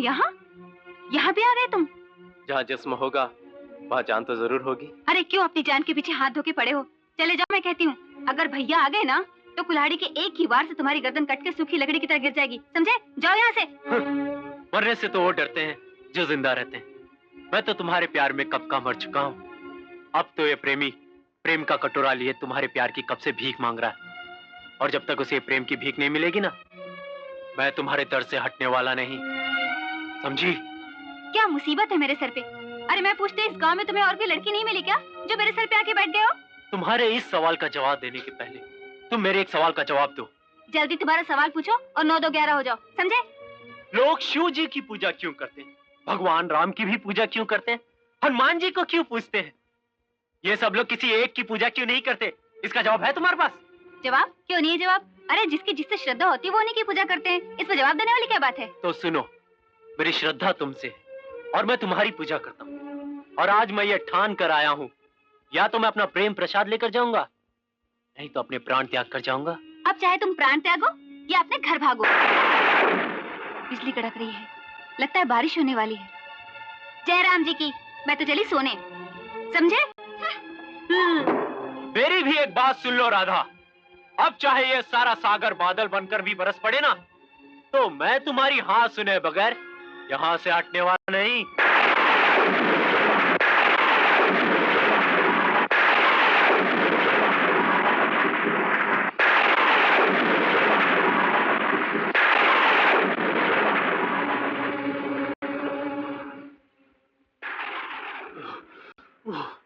यहाँ यहाँ भी आ गए तुम? जहाँ जिस्म होगा वहाँ जान तो जरूर होगी। अरे क्यों अपनी जान के पीछे हाथ धो के पड़े हो? चले जाओ, मैं कहती हूँ। अगर भैया आ गए ना तो कुल्हाड़ी के एक ही वार से तुम्हारी गर्दन कट के सूखी लकड़ी की तरह गिर जाएगी, समझे? जाओ यहाँ से। मरने से तो वो डरते हैं जो जिंदा रहते हैं। मैं तो तुम्हारे प्यार में कब का मर चुका हूँ। अब तो ये प्रेमी प्रेम का कटोरा लिए तुम्हारे प्यार की कब से भीख मांग रहा है, और जब तक उसे प्रेम की भीख नहीं मिलेगी ना, मैं तुम्हारे दर से हटने वाला नहीं, समझी? क्या मुसीबत है मेरे सर पे? अरे मैं पूछते इस गांव में तुम्हें और कोई लड़की नहीं मिली क्या जो मेरे सर पे आके बैठ गए हो? तुम्हारे इस सवाल का जवाब देने के पहले तुम मेरे एक सवाल का जवाब दो। जल्दी तुम्हारा सवाल पूछो और 9 2 11 हो जाओ, समझे? लोग शिव जी की पूजा क्यों करते हैं? भगवान राम की भी पूजा क्यों करते हैं? हनुमान जी को क्यों पूजते हैं? ये सब लोग किसी एक की पूजा क्यों नहीं करते? इसका जवाब है तुम्हारे पास? जवाब क्यों नहीं है जवाब? अरे जिसकी जिससे श्रद्धा होती है वो उन्हीं की पूजा करते हैं, इस पर जवाब देने वाली क्या बात है? तो सुनो, मेरी श्रद्धा तुमसे है और मैं तुम्हारी पूजा करता हूँ, और आज मैं ये ठान कर आया हूँ, या तो मैं अपना प्रेम प्रसाद लेकर जाऊंगा, नहीं तो अपने प्राण त्याग कर जाऊंगा। अब चाहे तुम प्राण त्यागो या अपने घर भागो। बिजली कड़क रही है, लगता है बारिश होने वाली है। जय राम जी की। मैं तो चली सोने, समझे? मेरी भी एक बात सुन लो राधा, अब चाहे ये सारा सागर बादल बनकर भी बरस पड़े ना, तो मैं तुम्हारी हाँ सुने बगैर यहाँ से हटने वाला नहीं।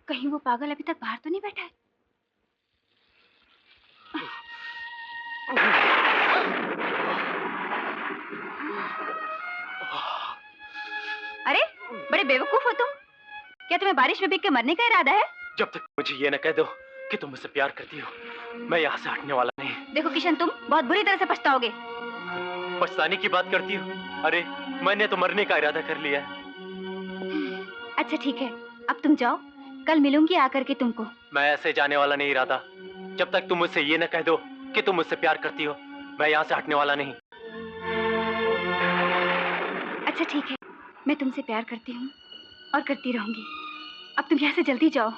कहीं वो पागल अभी तक बाहर तो नहीं बैठा है? अरे बड़े बेवकूफ हो तुम। क्या तुम्हें बारिश में भीग के मरने का इरादा है? जब तक मुझे ये न कह दो कि तुम मुझसे प्यार करती हो, मैं यहाँ से हटने वाला नहीं। देखो किशन, तुम बहुत बुरी तरह से पछताओगे। पछताने की बात करती हो? अरे मैंने तो मरने का इरादा कर लिया है। अच्छा ठीक है, अब तुम जाओ, कल मिलूंगी आकर के तुमको। मैं ऐसे जाने वाला नहीं राधा, जब तक तुम मुझसे ये न कह दो कि तुम मुझसे प्यार करती हो, मैं यहाँ से हटने वाला नहीं। अच्छा ठीक है, मैं तुमसे प्यार करती हूँ और करती रहूंगी। अब तुम यहाँ से जल्दी जाओ,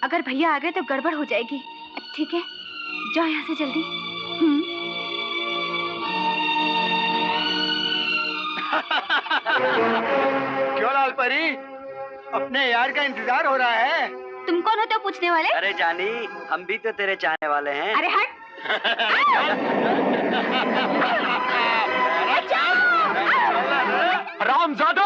अगर भैया आ गए तो गड़बड़ हो जाएगी। ठीक है, जाओ यहाँ से जल्दी। क्यों लाल परी, अपने यार का इंतजार हो रहा है? तुम कौन होते हो पूछने वाले? अरे जानी, हम भी तो तेरे चाहने वाले हैं। अरे हट। रामजादा!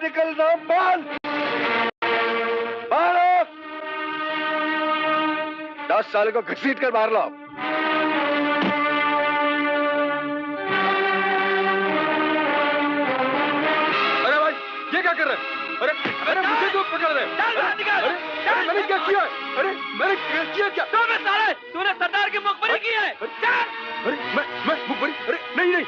निकल रामपाल, 10 साल को घसीट कर मार लो। अरे भाई ये क्या कर रहे हैं? अरे अरे मुझे क्यों पकड़ रहे हैं? अरे मैंने क्या किया? अरे मैंने किया क्या? तूने सरदार की मुखबरी की है। अरे मैं मुखबरी? अरे नहीं नहीं,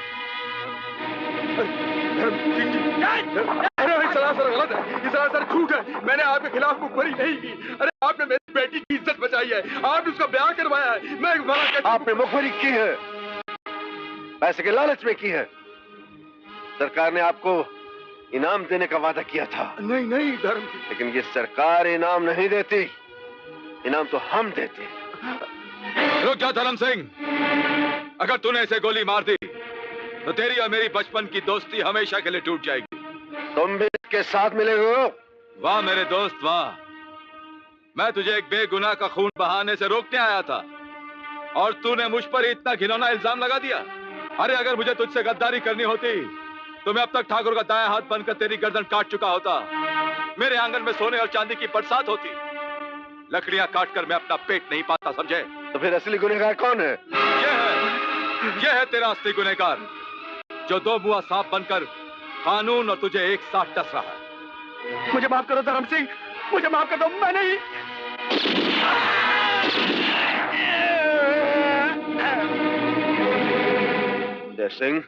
अरे सरासर गलत है, ये सरासर झूठ है। मैंने आपके खिलाफ मुखबरी नहीं की। अरे आपने मेरी बेटी की इज्जत बचाई है, आपने उसका ब्याह करवाया है। मैं आपने मुखबरी की है, पैसे के लालच में की है। सरकार ने आपको इनाम देने का वादा किया था। नहीं नहीं धर्म सिंह। लेकिन ये सरकार इनाम नहीं देती, इनाम तो हम देते। रुक जा धर्म सिंह, अगर तूने ऐसे गोली मार दी तो तेरी और मेरी बचपन की दोस्ती हमेशा के लिए टूट जाएगी। तुम भी इसके साथ मिले हो। वाह मेरे दोस्त वाह, मैं तुझे एक बेगुनाह का खून बहाने से रोकने आया था और तूने मुझ पर इतना घिनौना इल्जाम लगा दिया। अरे अगर मुझे तुझसे गद्दारी करनी होती तो मैं अब तक ठाकुर का दायां हाथ बनकर तेरी गर्दन काट चुका होता। मेरे आंगन में सोने और चांदी की बरसात होती। लकड़ियां काटकर मैं अपना पेट नहीं पाता, समझे? तो फिर असली गुनहगार कौन है? ये है तेरा असली गुनहगार, जो दो मुआ सांप बनकर कानून और तुझे एक साथ डस रहा है। मुझे माफ करो धर्म सिंह, मुझे माफ कर दो। मैं नहीं। जय सिंह,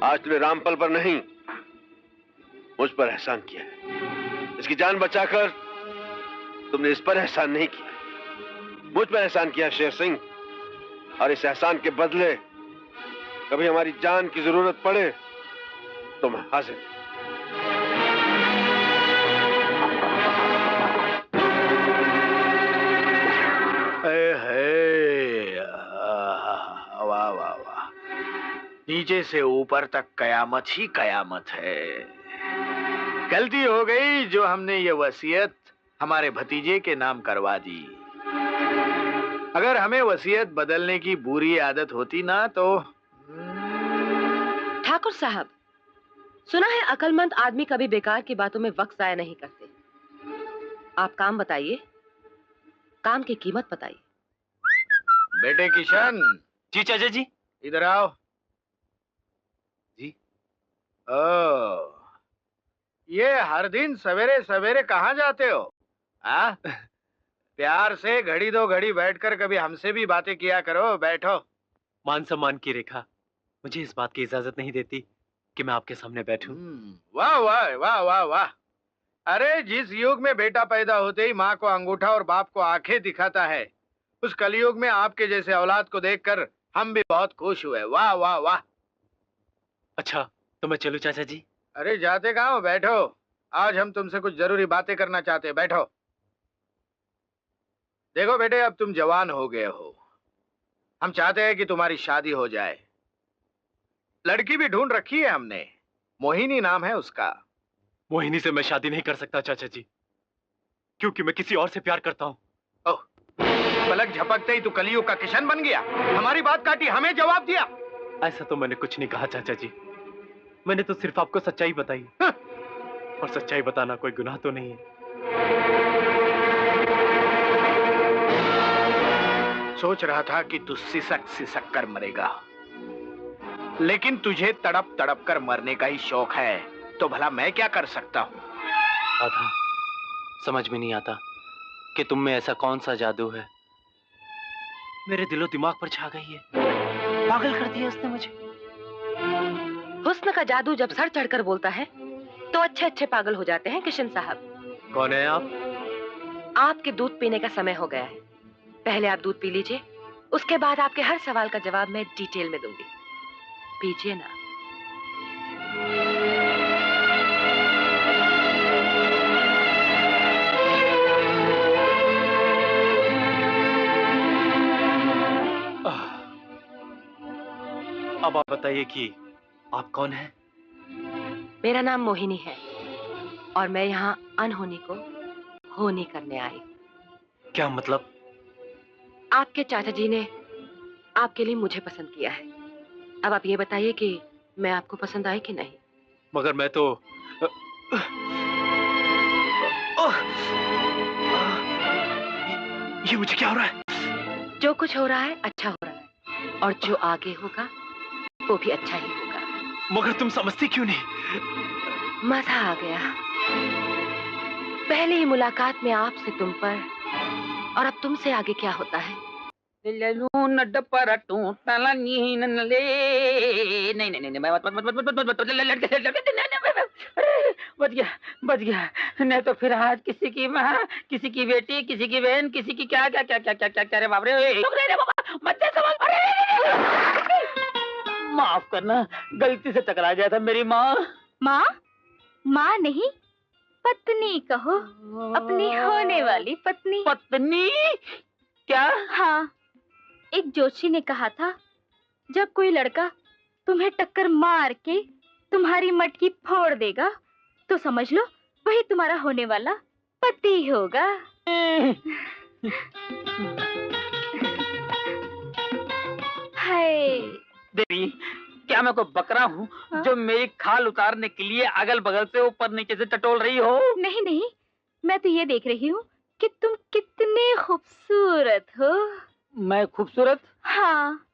आज तुमने रामपल पर नहीं, मुझ पर एहसान किया है। इसकी जान बचाकर तुमने इस पर एहसान नहीं किया, मुझ पर एहसान किया शेर सिंह। और इस एहसान के बदले कभी हमारी जान की जरूरत पड़े तो मैं हाजिर। वाह वाह वाह, नीचे से ऊपर तक कयामत ही कयामत है। गलती हो गई जो हमने ये वसीयत हमारे भतीजे के नाम करवा दी। अगर हमें वसीयत बदलने की बुरी आदत होती ना तो। ठाकुर साहब, सुना है अक्लमंद आदमी कभी बेकार की बातों में वक्त जाया नहीं करते। आप काम बताइए, काम की कीमत बताइए। बेटे किशन। जी चाचा जी। इधर आओ। जी। ये हर दिन सवेरे सवेरे कहाँ जाते हो? हाँ? प्यार से घड़ी दो घड़ी बैठकर कभी हमसे भी बातें किया करो। बैठो। मान सम्मान की रेखा मुझे इस बात की इजाजत नहीं देती कि मैं आपके सामने बैठूं। वाह वाह वाह वाह वाह। अरे जिस युग में बेटा पैदा होते ही माँ को अंगूठा और बाप को आंखें दिखाता है, उस कलयुग में आपके जैसे औलाद को देखकर हम भी बहुत खुश हुए। वाह वाह वाह। अच्छा तो मैं चलूं चाचा जी? अरे जाते कहाँ हो? बैठो, आज हम तुमसे कुछ जरूरी बातें करना चाहते हैं। बैठो। देखो बेटे, अब तुम जवान हो गए हो, हम चाहते हैं कि तुम्हारी शादी हो जाए। लड़की भी ढूंढ रखी है हमने, मोहिनी नाम है उसका। मोहिनी से मैं शादी नहीं कर सकता चाचा जी, क्योंकि मैं किसी और से प्यार करता हूँ। ओह, पलक झपकते ही तू कलयुग का किशन बन गया। हमारी बात काटी, हमें जवाब दिया। ऐसा तो मैंने कुछ नहीं कहा चाचा जी, मैंने तो सिर्फ आपको सच्चाई बताई। और सच्चाई बताना कोई गुनाह तो नहीं है। सोच रहा था कि तू सिसक सिसक कर मरेगा, लेकिन तुझे तड़प तड़प कर मरने का ही शौक है, तो भला मैं क्या कर सकता हूँ? राधा, समझ में नहीं आता कि तुम में ऐसा कौन सा जादू है, मेरे दिलो दिमाग पर छा गई है, पागल कर दिया उसने मुझे। हुस्न का जादू जब सर चढ़कर बोलता है तो अच्छे अच्छे पागल हो जाते हैं किशन साहब। कौन है आप? आपके दूध पीने का समय हो गया है। पहले आप दूध पी लीजिए, उसके बाद आपके हर सवाल का जवाब मैं डिटेल में दूंगी। पीजिए ना। अब आप बताइए कि आप कौन हैं? मेरा नाम मोहिनी है और मैं यहाँ अनहोनी को होनी करने आई। क्या मतलब? आपके चाचा जी ने आपके लिए मुझे पसंद किया है। अब आप ये बताइए कि मैं आपको पसंद आई कि नहीं? मगर मैं तो ये मुझे क्या हो रहा है? जो कुछ हो रहा है अच्छा हो रहा है, और जो आगे होगा वो भी अच्छा ही होगा। मगर तुम समझती क्यों नहीं? मजा आ गया। पहली मुलाकात में आपसे तुम पर, और अब तुमसे आगे क्या होता है? बच गया नहीं तो फिर आज किसी की माँ, किसी की बेटी, किसी की बहन, किसी की क्या क्या क्या क्या क्या क्या क्या रे बाप रे। माफ करना, गलती से टकरा गया था मेरी माँ। माँ? माँ नहीं, पत्नी कहो, अपनी होने वाली पत्नी। पत्नी? क्या? हाँ, एक जोशी ने कहा था, जब कोई लड़का तुम्हें टक्कर मार के तुम्हारी मटकी फोड़ देगा, तो समझ लो वही तुम्हारा होने वाला पति होगा। हाय देवी, क्या मैं कोई बकरा हूँ जो मेरी खाल उतारने के लिए अगल बगल से ऊपर नीचे से टटोल रही हो? नहीं नहीं, मैं तो ये देख रही हूँ कि तुम कितने खूबसूरत हो। मैं खूबसूरत? हाँ,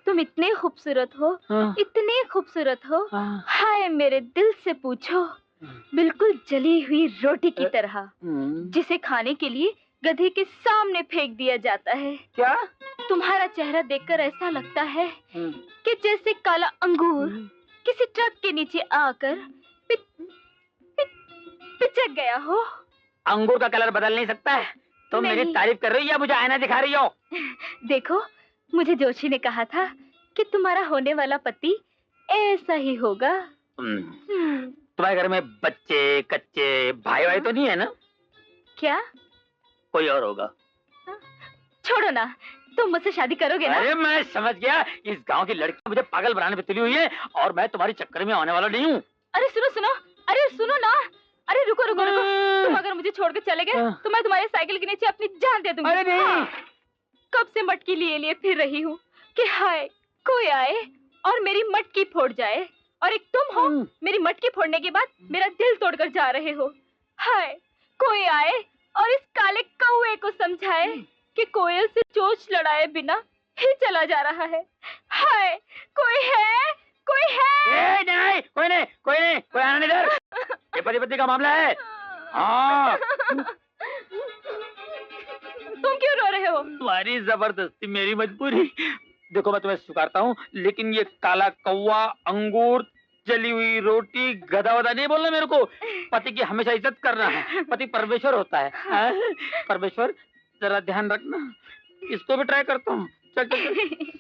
तुम इतने खूबसूरत हो, इतने खूबसूरत हो। हाय मेरे दिल से पूछो, बिल्कुल जली हुई रोटी की तरह, जिसे खाने के लिए गधे के सामने फेंक दिया जाता है। क्या? तुम्हारा चेहरा देखकर ऐसा लगता है कि जैसे काला अंगूर किसी ट्रक के नीचे आकर पिचक गया हो। अंगूर का कलर बदल नहीं सकता है। तुम मेरी तारीफ कर रही हो या मुझे आईना दिखा रही हो? देखो, मुझे जोशी ने कहा था कि तुम्हारा होने वाला पति ऐसा ही होगा। तुम्हारे घर में बच्चे कच्चे भाई तो नहीं है ना? क्या? कोई और होगा। छोड़ो ना, तुम मुझसे शादी करोगे ना? अरे मैं समझ गया, इस गांव की लड़की मुझे पागल बनाने पे तुली हुई है और मैं तुम्हारी चक्कर में आने वाला नहीं हूँ। अरे सुनो सुनो, अरे सुनो ना, अरे रुको रुको रुको, तुम अगर मुझे छोड़ के चले गए तो मैं तुम्हारे साइकिल के नीचे अपनी जान दे दूंगी। अरे नहीं। हाँ, कब से मटकी लिए लिए फिर रही हूँ कि हाय कोई आए और मेरी मटकी फोड़ जाए, और एक तुम हो, मेरी मटकी फोड़ने के बाद मेरा दिल तोड़कर जा रहे हो। हाय कोई आए और इस काले कौवे को समझाए कि कोयल से चोंच लड़ाए बिना ही चला जा रहा है। हाय कोई है, कोई है? नहीं, कोई नहीं, कोई नहीं, कोई आना नहीं इधर। ये पति पत्नी का मामला है। हाँ। तुम क्यों रो रहे हो? तुम्हारी जबरदस्ती मेरी मजबूरी। देखो मैं तुम्हें स्वीकारता हूँ, लेकिन ये काला कौवा, अंगूर, जली हुई रोटी, गधा वधा नहीं बोलना मेरे को। पति की हमेशा इज्जत करना है। पति परमेश्वर होता है। हाँ? परमेश्वर जरा ध्यान रखना। इसको भी ट्राई करता हूँ। चल चल चल।